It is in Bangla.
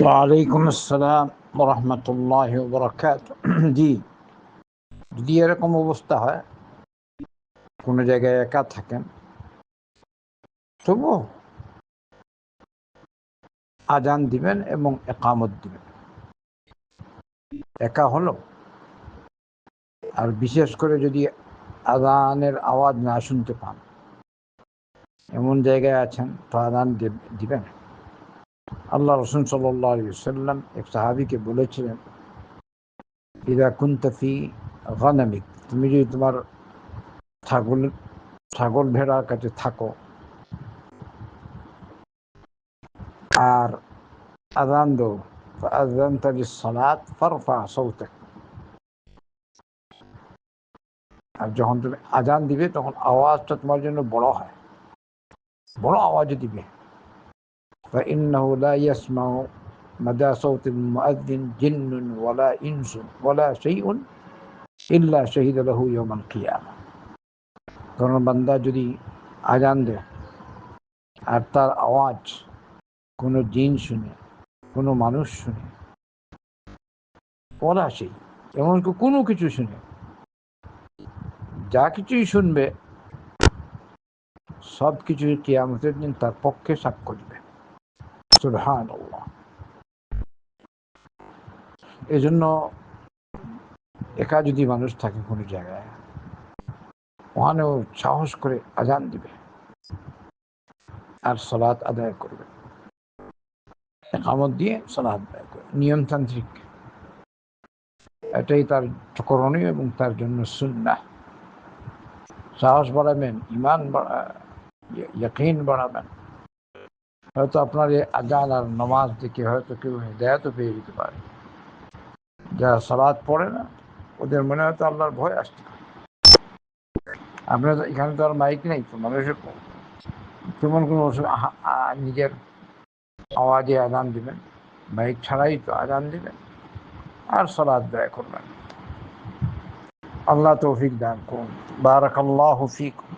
ওয়ালাইকুম আসসালাম রহমতুল্লাহ বরকাত। জি, যদি এরকম অবস্থা হয় কোনো জায়গায় একা থাকেন, তবুও আজান দিবেন এবং একামত দিবেন। একা হলো, আর বিশেষ করে যদি আজানের আওয়াজ না শুনতে পান, এমন জায়গায় আছেন, তো আজান দিবেন। আল্লাহ রসুল সাল্লাল্লাহু আলাইহি ওয়াসাল্লাম এক সাহাবীকে বলেছিলেন, ইযা কুনতা ফি গানামিক, তুমি যদি তোমার ছাগল ভেড়ার কাছে থাকো আর আজান দো, فأذنت للصلاة فارفع صوتك, আর যখন তুমি আজান দিবে তখন আওয়াজটা তোমার জন্য বড় হয়, বড় আওয়াজে দিবে। فإنه لا يسمع مدى صوت المؤذن جن ولا إنس ولا شيء إلا شهد له يوم القيامة। কারণ বান্দা যদি আজান দেয় আর তার আওয়াজ কোনো জিন শুনে, কোনো মানুষ শুনে, ওলা সেই এমনকি কোনো কিছু শুনে, যা কিছুই শুনবে সব কিছুই কিয়ামতের দিন তার পক্ষে সাক্ষ্য দিবে। সুবহানাল্লাহ। এজন্য একা যদি মানুষ থাকে কোনো জায়গায়, ওখানেও সাহস করে আজান দিবে আর সালাত আদায় করবে, একামত দিয়ে সালাত আদায় করবে। নিয়মতান্ত্রিক, এটাই তার করণীয় এবং তার জন্য সুন্নাহ। সাহস বাড়াবেন, ইমান ইয়াকিন বাড়াবেন। হয়তো আপনার এই আজান আর নামাজ দেখে হয়তো কেউ হিদায়াতও পেয়ে যেতে পারে। যারা সালাত পড়ে না, ওদের মনে হয়তো আল্লাহর ভয় আসতে পারে। আপনার এখানে তো আর মাইক নেই, তো মানুষের তেমন কোনো নিজের আওয়াজে আজান দিবেন, মাইক ছাড়াই তো আজান দিবেন আর সালাত আদায় করবেন। আল্লাহ তৌফিক দান করুন। বারাকাল্লাহু ফীকুম।